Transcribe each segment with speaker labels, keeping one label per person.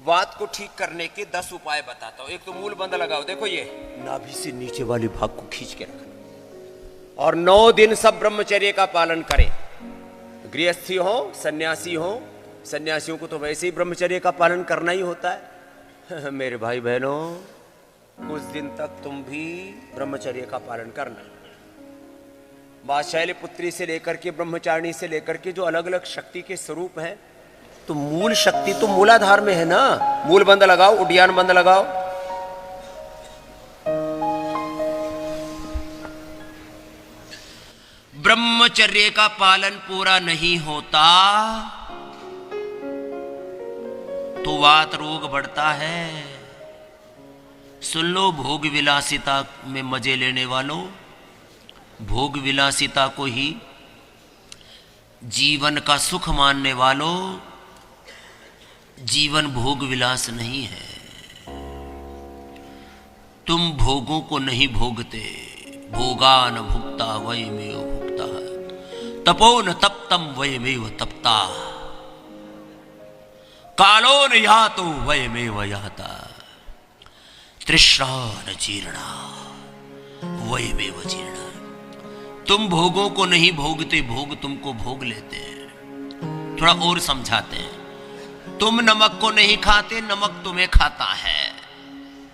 Speaker 1: वात को ठीक करने के 10 उपाय बताता हूं। एक तो मूल बंद लगाओ, देखो ये नाभि से नीचे वाले भाग को खींच के रखना, और 9 दिन सब ब्रह्मचर्य का पालन करें। गृहस्थी हो, सन्यासी हो, सन्यासियों को तो वैसे ही ब्रह्मचर्य का पालन करना ही होता है। मेरे भाई बहनों, कुछ दिन तक तुम भी ब्रह्मचर्य का पालन करना। मां शैलपुत्री से लेकर के ब्रह्मचारिणी से लेकर के जो अलग अलग शक्ति के स्वरूप हैं, तो मूल शक्ति तो मूलाधार में है ना। मूल बंद लगाओ, उड्डयन बंद लगाओ। ब्रह्मचर्य का पालन पूरा नहीं होता तो वात रोग बढ़ता है। सुन लो, भोग विलासिता में मजे लेने वालों, भोग विलासिता को ही जीवन का सुख मानने वालों, जीवन भोग विलास नहीं है। तुम भोगों को नहीं भोगते, भोगान भुक्ता वयमेव भुक्ता, तपो न तप्तम वयमेव तप्ता, कालो न यातो वयमेव याता, तृष्णा न जीर्णा वयमेव जीर्णा। तुम भोगों को नहीं भोगते, भोग तुमको भोग लेते हैं। थोड़ा और समझाते हैं। तुम नमक को नहीं खाते, नमक तुम्हें खाता है।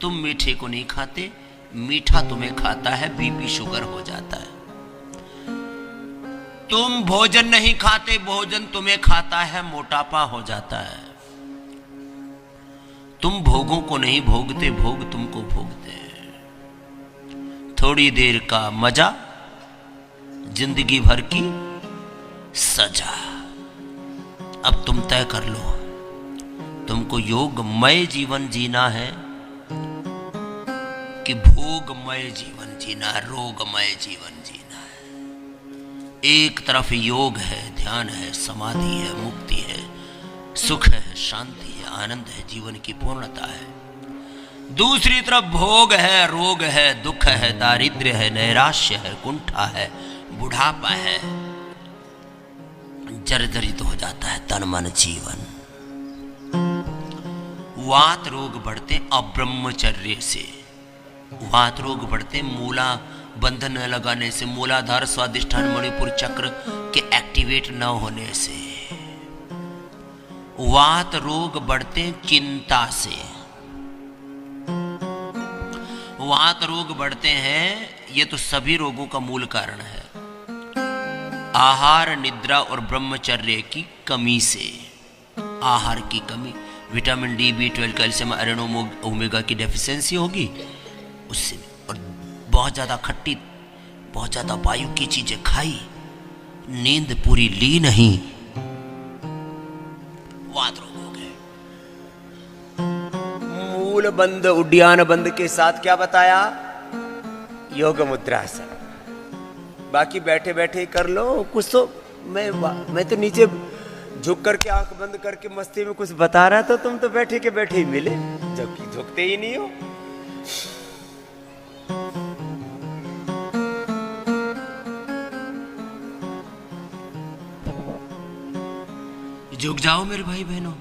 Speaker 1: तुम मीठे को नहीं खाते, मीठा तुम्हें खाता है, बीपी शुगर हो जाता है। तुम भोजन नहीं खाते, भोजन तुम्हें खाता है, मोटापा हो जाता है। तुम भोगों को नहीं भोगते, भोग तुमको भोगते हैं। थोड़ी देर का मजा, जिंदगी भर की सजा। अब तुम तय कर लो, तुमको योगमय जीवन जीना है कि भोगमय जीवन जीना है, रोगमय जीवन जीना है। एक तरफ योग है, ध्यान है, समाधि है, मुक्ति है, सुख है, शांति है, आनंद है, जीवन की पूर्णता है। दूसरी तरफ भोग है, रोग है, दुख है, दारिद्र्य है, नैराश्य है, कुंठा है, बुढ़ापा है, जर्जरित हो जाता है तन मन जीवन। वात रोग बढ़ते अब्रह्मचर्य से, वात रोग बढ़ते मूला बंधन न लगाने से, मूलाधार स्वादिष्ठान मणिपुर चक्र के एक्टिवेट न होने से। वात रोग बढ़ते चिंता से, वात रोग बढ़ते हैं, ये तो सभी रोगों का मूल कारण है, आहार, निद्रा और ब्रह्मचर्य की कमी से। आहार की कमी, vitamin D, B12, calcium, iron, omega की डेफिशिएंसी होगी उससे। और बहुत ज़्यादा खट्टी, बहुत ज़्यादा वायु की चीज़ें खाई, नींद पूरी ली नहीं, वात रोग हो गए। मूल बंद, उड्डयन बंद के साथ क्या बताया? योग मुद्रासन। बाकी बैठे बैठे कर लो कुछ तो। मैं तो नीचे झुक करके आंख बंद करके मस्ती में कुछ बता रहा था, तुम तो बैठे के बैठे ही मिले, जबकि झुकते ही नहीं हो। झुक जाओ मेरे भाई बहनों।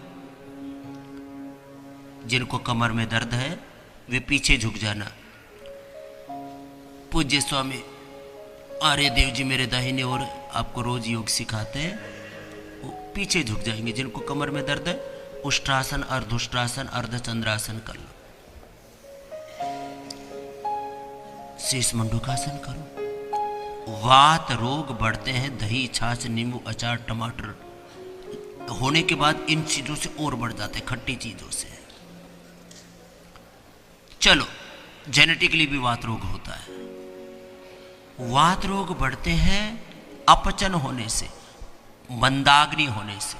Speaker 1: जिनको कमर में दर्द है वे पीछे झुक जाना। पूज्य स्वामी आर्य देव जी मेरे दाहिने ओर आपको रोज योग सिखाते हैं, वो पीछे झुक जाएंगे। जिनको कमर में दर्द है उष्ट्रासन, अर्धुष्ट्रासन, अर्धचंद्रासन कर लो, शीश मंडूकासन करो। वात रोग बढ़ते हैं दही, छाछ, नींबू, अचार, टमाटर होने के बाद इन चीजों से और बढ़ जाते हैं, खट्टी चीजों से। चलो, जेनेटिकली भी वात रोग होता है। वात रोग बढ़ते हैं अपचन होने से, मंदाग्नि होने से,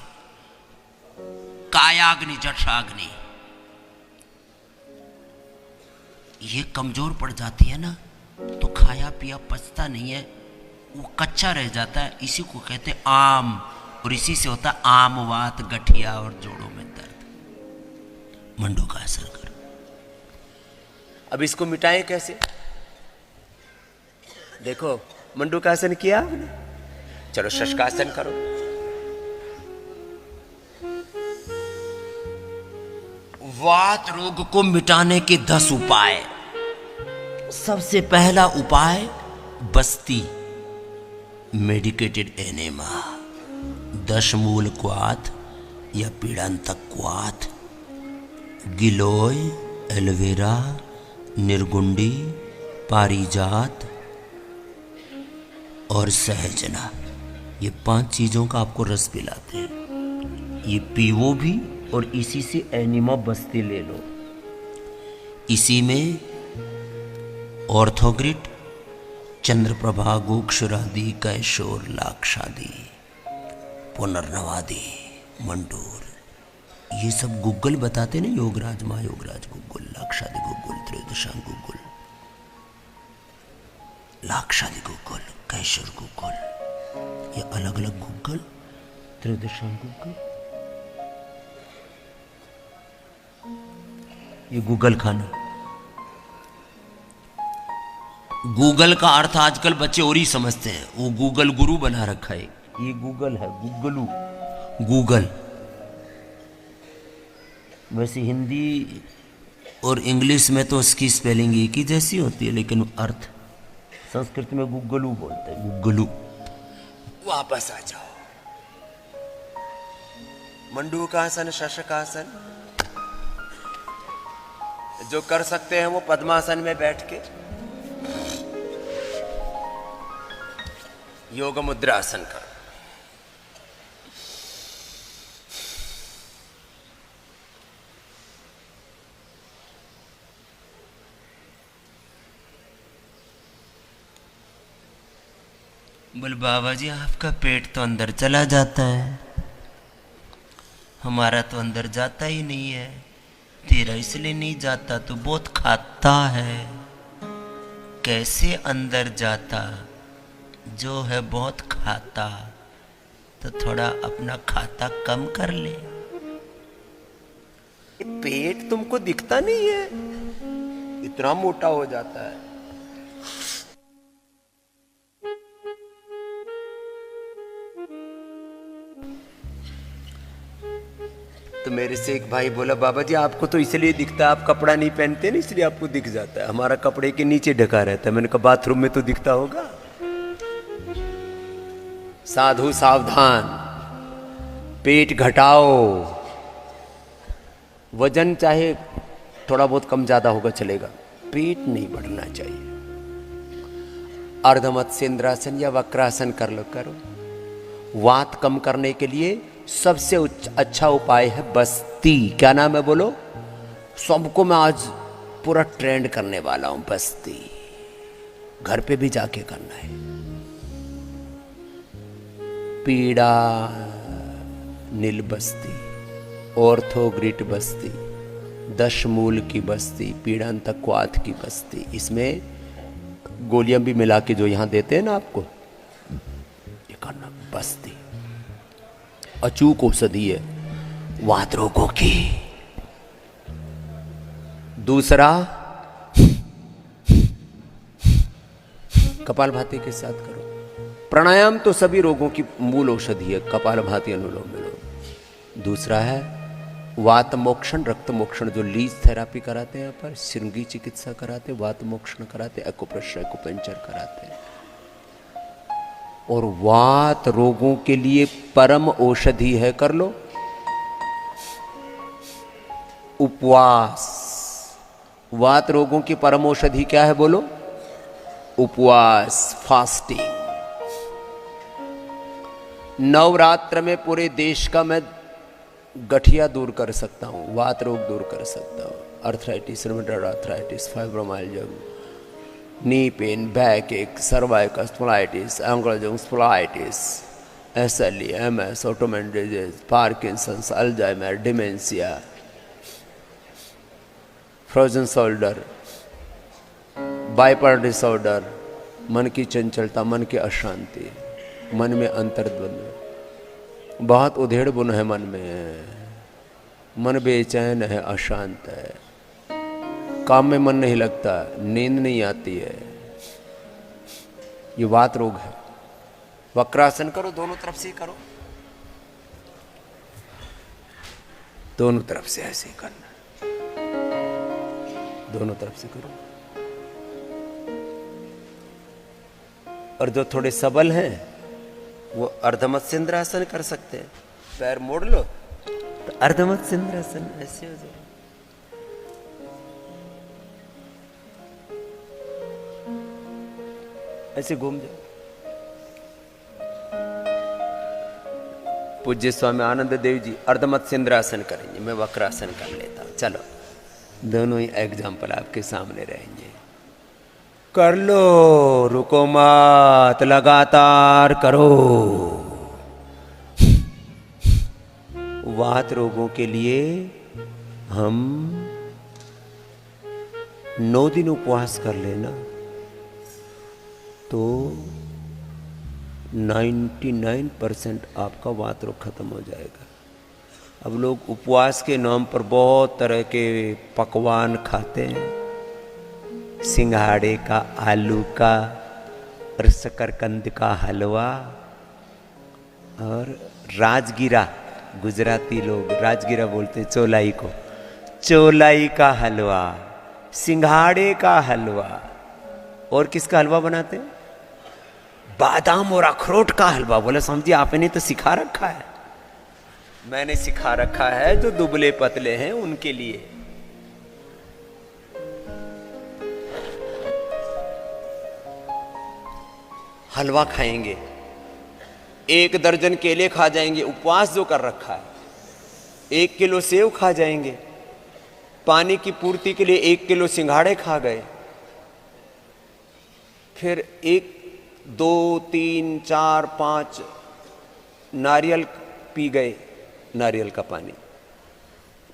Speaker 1: कायाग्नि, जठराग्नि ये कमजोर पड़ जाती है ना, तो खाया पिया पचता नहीं है, वो कच्चा रह जाता है। इसी को कहते हैं आम, और इसी से होता है आमवात, गठिया और जोड़ों में दर्द। मंडूकासन करो। अब इसको मिटाएं कैसे? देखो, मंडूकासन किया आपने, चलो शशकासन करो। वात रोग को मिटाने के 10 उपाय। सबसे पहला उपाय बस्ती, मेडिकेटेड एनेमा, दशमूल क्वाथ या पीड़ांतक क्वाथ, गिलोय, एलोवेरा, निर्गुंडी, पारिजात और सहजना। ये 5 चीजों का आपको रस पिलाते हैं। ये पीवो भी और इसी से एनिमा बस्ती ले लो। इसी में ऑर्थोग्रिट, चंद्रप्रभा, गोक्षरादि, कैशोर, लाक्षादि, पुनर्नवादि, मंडूर, ये सब गूगल बताते ना, योगराज, महायोगराज गूगल, लाक्षादि गूगल, त्रयोदशांग गूगल, लाक्षादि गूगल, कैशोर गूगल, ये अलग अलग गूगल, त्रयोदशांग गूगल, ये गूगल खाना। गूगल का अर्थ आजकल बच्चे और ही समझते हैं, वो गूगल गुरु बना रखा है। ये गूगल है, गूगलू, गूगल। वैसे हिंदी और इंग्लिश में तो उसकी स्पेलिंग एक ही जैसी होती है, लेकिन अर्थ संस्कृत में गूगलू बोलते हैं, गूगलू। वापस आ जाओ। मंडूकासन, शशकासन, जो कर सकते हैं वो पद्मासन में बैठ के योग मुद्रा आसन का। बोल बाबा जी, आपका पेट तो अंदर चला जाता है, हमारा तो अंदर जाता ही नहीं है। तेरा इसलिए नहीं जाता, तो बहुत खाता है। कैसे अंदर जाता? जो है बहुत खाता, तो थोड़ा अपना खाता कम कर ले। पेट तुमको दिखता नहीं है, इतना मोटा हो जाता है। तो मेरे से एक भाई बोला, बाबा जी आपको तो इसलिए दिखता है, आप कपड़ा नहीं पहनते ना, इसलिए आपको दिख जाता है, हमारा कपड़े के नीचे ढका रहता है। मैंने कहा बाथरूम में तो दिखता होगा। साधु सावधान, पेट घटाओ। वजन चाहे थोड़ा बहुत कम ज्यादा होगा चलेगा, पेट नहीं बढ़ना चाहिए। अर्धमत्स्येंद्रासन या वक्रासन कर लो, करो। वात कम करने के लिए सबसे अच्छा उपाय है बस्ती। क्या नाम है बोलो? सबको मैं आज पूरा ट्रेंड करने वाला हूं, बस्ती। घर पे भी जाके करना है। पीड़ा नील बस्ती, ऑर्थोग्रिट बस्ती, दशमूल की बस्ती, पीड़ांतक क्वाथ की बस्ती। इसमें गोलियां भी मिला के जो यहां देते हैं ना आपको, ये करना बस्ती। अचूक औषधि है वात रोगों की। दूसरा, कपालभाति के साथ करो। प्राणायाम तो सभी रोगों की मूल औषधि है, कपालभाति, अनुलोम विलोम। दूसरा है वात मोक्षण, रक्त मोक्षण, जो लीज थेरापी कराते हैं, यहाँ पर श्रृंगी चिकित्सा कराते, वात मोक्षण कराते, एक्यूप्रेशर, एक्यूपंक्चर कराते हैं। और वात रोगों के लिए परम औषधि है, कर लो, उपवास। वात रोगों की परम औषधि क्या है बोलो? उपवास, फास्टिंग। नवरात्र में पूरे देश का मैं गठिया दूर कर सकता हूं, वात रोग दूर कर सकता हूं, arthritis, rheumatoid arthritis, fibromyalgia, knee pain, backache, cervical spondylitis, ankylosing spondylitis, SLE, MS, autoimmune disease, Parkinson's, Alzheimer, dementia, frozen shoulder, bipolar disorder, मन की चंचलता, मन की अशांति, मन में अंतर्द्वंद, बहुत उधेड़ बुन है मन में, मन बेचैन है, अशांत है, काम में मन नहीं लगता, नींद नहीं आती है, ये वात रोग है। वक्रासन करो, दोनों तरफ से करो, दोनों तरफ से ऐसे ही करना। दोनों तरफ से करो। और जो थोड़े सबल हैं वो अर्धमत्स्येंद्रासन कर सकते हैं। पैर मोड़ लो तो अर्धमत्स्येंद्रासन ऐसे हो जाए। ऐसे घूम जाओ। पूज्य स्वामी आनंद देव जी अर्धमत्स्येंद्रासन करेंगे, मैं वक्रासन कर लेता हूं। चलो दोनों ही एग्जाम्पल आपके सामने रहेंगे। कर लो, रुको मत, लगातार करो। वात रोगों के लिए हम 9 दिन उपवास कर लेना तो 99% आपका वात रोग खत्म हो जाएगा। अब लोग उपवास के नाम पर बहुत तरह के पकवान खाते हैं, सिंघाड़े का, आलू का और शकरकंद का हलवा और राजगिरा, गुजराती लोग राजगिरा बोलते हैं चौलाई को, चौलाई का हलवा, सिंघाड़े का हलवा। और किसका हलवा बनाते हैं? बादाम और अखरोट का हलवा। बोले समझिए आपने तो सिखा रखा है। मैंने सिखा रखा है जो दुबले पतले हैं उनके लिए। हलवा खाएंगे, 1 दर्जन केले खा जाएंगे, उपवास जो कर रखा है, 1 किलो सेव खा जाएंगे, पानी की पूर्ति के लिए 1 किलो सिंघाड़े खा गए, फिर 1, 2, 3, 4, 5 नारियल पी गए, नारियल का पानी।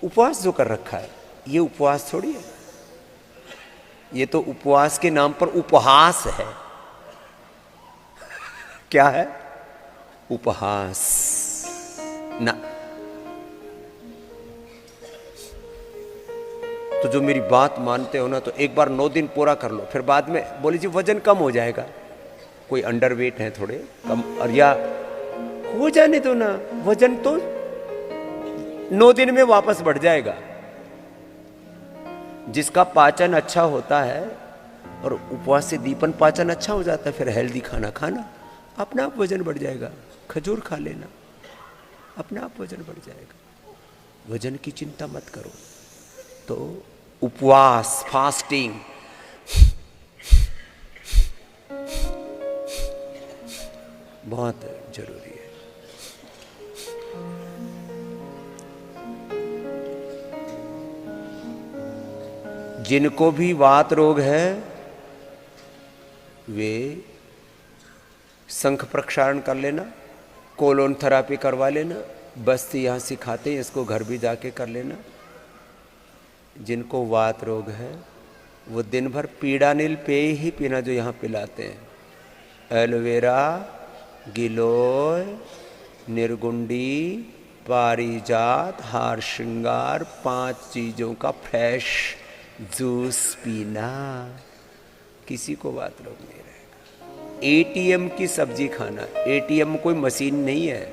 Speaker 1: उपवास जो कर रखा है, ये उपवास थोड़ी है। ये तो उपवास के नाम पर उपहास है। क्या है? उपहास ना। तो जो मेरी बात मानते हो ना, तो एक बार 9 दिन पूरा कर लो, फिर बाद में बोले जी वजन कम हो जाएगा, कोई अंडरवेट है थोड़े कम, और या हो जाने दो ना, वजन तो 9 दिन में वापस बढ़ जाएगा। जिसका पाचन अच्छा होता है और उपवास से दीपन पाचन अच्छा हो जाता है, फिर हेल्दी खाना खाना, अपना आप वजन बढ़ जाएगा। खजूर खा लेना, अपना आप वजन बढ़ जाएगा। वजन की चिंता मत करो। तो उपवास, फास्टिंग बहुत जरूरी है। जिनको भी वात रोग है वे शंख प्रक्षालन कर लेना, कोलोन थेरापी करवा लेना। बस्ती यहाँ सिखाते हैं, इसको घर भी जाके कर लेना। जिनको वात रोग है वो दिन भर पीड़ानिल पेय ही पीना, जो यहाँ पिलाते हैं। एलोवेरा, गिलोय, निर्गुंडी, पारिजात, हार श्रृंगार, 5 चीज़ों का फ्रेश जूस पीना। किसी को वात रोग नहीं रहेगा। एटीएम की सब्जी खाना, एटीएम कोई मशीन नहीं है।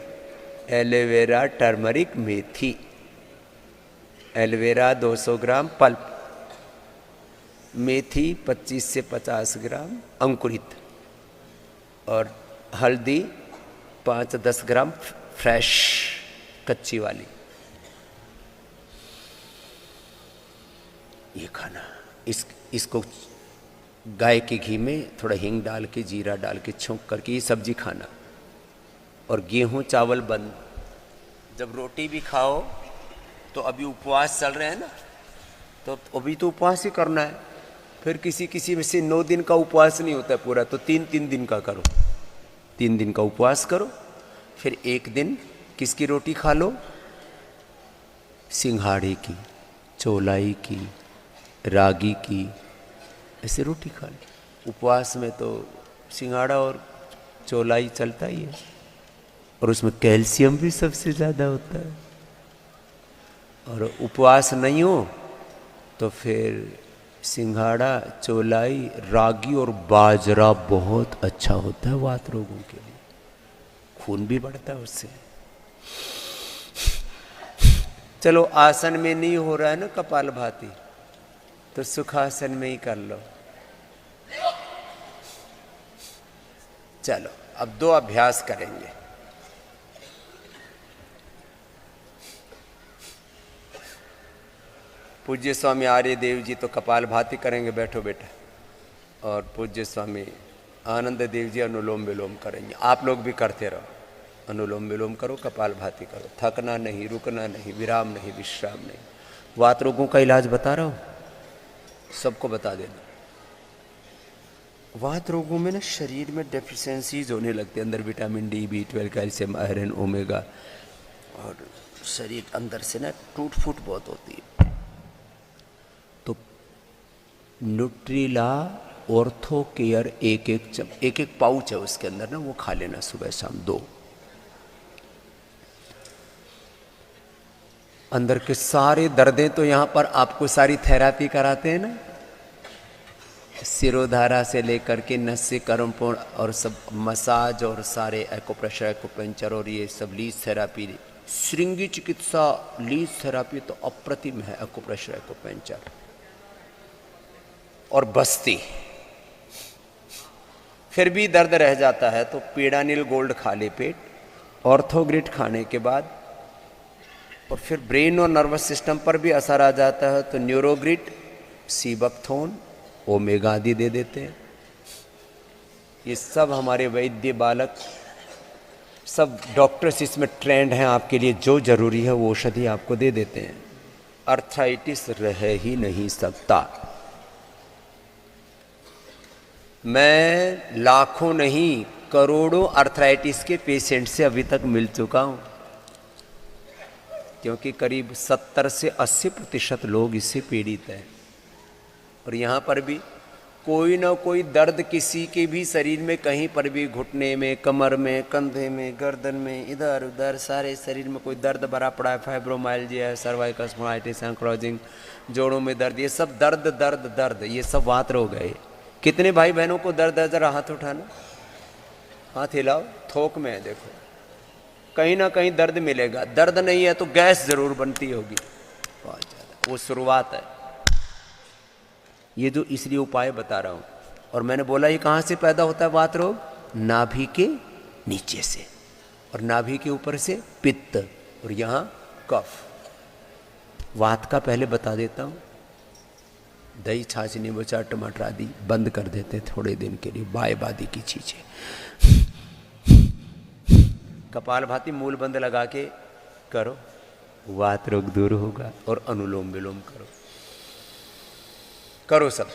Speaker 1: एलोवेरा, टर्मरिक, मेथी। एलोवेरा 200 ग्राम पल्प, मेथी 25 से 50 ग्राम अंकुरित, और हल्दी 5-10 ग्राम फ्रेश कच्ची वाली। ये खाना, इसको गाय के घी में थोड़ा हींग डाल के, जीरा डाल के छौंक करके ये सब्जी खाना। और गेहूं चावल बंद। जब रोटी भी खाओ तो अभी उपवास चल रहे हैं ना, तो अभी तो उपवास ही करना है। फिर किसी में से 9 दिन का उपवास नहीं होता पूरा, तो 3-3 दिन का करो। 3 दिन का उपवास करो, फिर 1 दिन किसकी रोटी खा लो? सिंघाड़े की, चौलाई की, रागी की, ऐसे रोटी खा लो। उपवास में तो सिंघाड़ा और चौलाई चलता ही है, और उसमें कैल्शियम भी सबसे ज़्यादा होता है। और उपवास नहीं हो तो फिर सिंघाड़ा, चौलाई, रागी और बाजरा बहुत अच्छा होता है वात रोगों के लिए। खून भी बढ़ता है उससे। चलो आसन में नहीं हो रहा है ना कपालभाति, तो सुखासन में ही कर लो। चलो अब 2 अभ्यास करेंगे। पूज्य स्वामी आर्य देव जी तो कपालभाति करेंगे, बैठो बेटा, और पूज्य स्वामी आनंद देव जी अनुलोम विलोम करेंगे। आप लोग भी करते रहो, अनुलोम विलोम करो, कपालभाति करो, थकना नहीं, रुकना नहीं, विराम नहीं, विश्राम नहीं। वात रोगों का इलाज बता रहा हूँ, सबको बता देना। वात रोगों में ना शरीर में डेफिशिएंसीज होने लगती है, अंदर vitamin D, B12, calcium, iron, omega, और शरीर अंदर से ना टूट फूट बहुत होती है। तो न्यूट्रीला ऑर्थो केयर एक एक पाउच है उसके अंदर ना, वो खा लेना सुबह शाम 2। अंदर के सारे दर्दें तो यहाँ पर आपको सारी थेरापी कराते हैं ना, सिरोधारा से लेकर के नस्य कर्मपूर्ण और सब मसाज और सारे एक्यूप्रेशर, एक्यूपंक्चर और ये सब लीज थेरापी, श्रृंगी चिकित्सा लीज थेरापी तो अप्रतिम है। एक्यूप्रेशर, एक्यूपंक्चर और बस्ती। फिर भी दर्द रह जाता है तो पीडानिल गोल्ड खा ले पेट, ऑर्थोग्रिड खाने के बाद, और फिर ब्रेन और नर्वस सिस्टम पर भी असर आ जाता है तो न्यूरोग्रिड, सीबकथोन, ओमेगा आदि दे देते हैं। ये सब हमारे वैद्य बालक, सब डॉक्टर्स इसमें ट्रेंड हैं, आपके लिए जो जरूरी है वो औषधि आपको दे देते हैं। अर्थराइटिस रह ही नहीं सकता। मैं लाखों नहीं करोड़ों अर्थराइटिस के पेशेंट से अभी तक मिल चुका हूं, क्योंकि करीब 70 से 80% लोग इससे पीड़ित हैं। और यहाँ पर भी कोई ना कोई दर्द किसी के भी शरीर में कहीं पर भी, घुटने में, कमर में, कंधे में, गर्दन में, इधर उधर सारे शरीर में कोई दर्द भरा पड़ा है। फाइब्रोमाइल्जिया है, सर्वाइकल स्पॉन्डिलाइटिस, एंक्रोजिंग, जोड़ों में दर्द, ये सब दर्द दर्द दर्द, ये सब वात रोग है। कितने भाई बहनों को दर्द है? जरा हाथ उठाना, हाथ हिलाओ। थोक में है देखो, कहीं ना कहीं दर्द मिलेगा। दर्द नहीं है तो गैस जरूर बनती होगी बहुत ज़्यादा, वो शुरुआत है। ये जो इसलिए उपाय बता रहा हूं। और मैंने बोला ये कहाँ से पैदा होता है वात रोग? नाभि के नीचे से, और नाभि के ऊपर से पित्त, और यहाँ कफ। वात का पहले बता देता हूँ। दही, छाछ, नींबू चार, टमाटर आदि बंद कर देते हैं थोड़े दिन के लिए, बायबादी की चीजें। कपालभाति मूल बंद लगा के करो, वात रोग दूर होगा। और अनुलोम विलोम करो सब।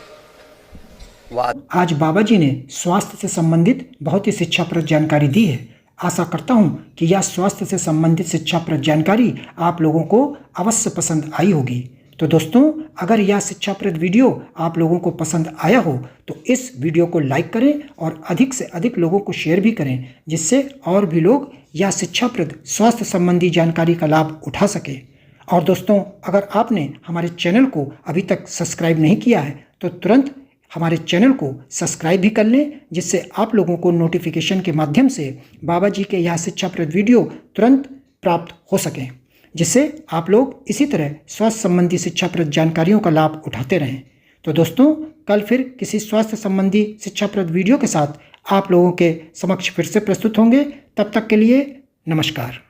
Speaker 2: आज बाबा जी ने स्वास्थ्य से संबंधित बहुत ही शिक्षाप्रद जानकारी दी है। आशा करता हूं कि यह स्वास्थ्य से संबंधित शिक्षाप्रद जानकारी आप लोगों को अवश्य पसंद आई होगी। तो दोस्तों, अगर यह शिक्षाप्रद वीडियो आप लोगों को पसंद आया हो तो इस वीडियो को लाइक करें और अधिक से अधिक लोगों को शेयर भी करें, जिससे और भी लोग यह शिक्षाप्रद स्वास्थ्य संबंधी जानकारी का लाभ उठा सके। और दोस्तों, अगर आपने हमारे चैनल को अभी तक सब्सक्राइब नहीं किया है तो तुरंत हमारे चैनल को सब्सक्राइब भी कर लें, जिससे आप लोगों को नोटिफिकेशन के माध्यम से बाबा जी के यह शिक्षाप्रद वीडियो तुरंत प्राप्त हो सकें, जिससे आप लोग इसी तरह स्वास्थ्य संबंधी शिक्षाप्रद जानकारियों का लाभ उठाते रहें। तो दोस्तों, कल फिर किसी स्वास्थ्य संबंधी शिक्षाप्रद वीडियो के साथ आप लोगों के समक्ष फिर से प्रस्तुत होंगे। तब तक के लिए नमस्कार।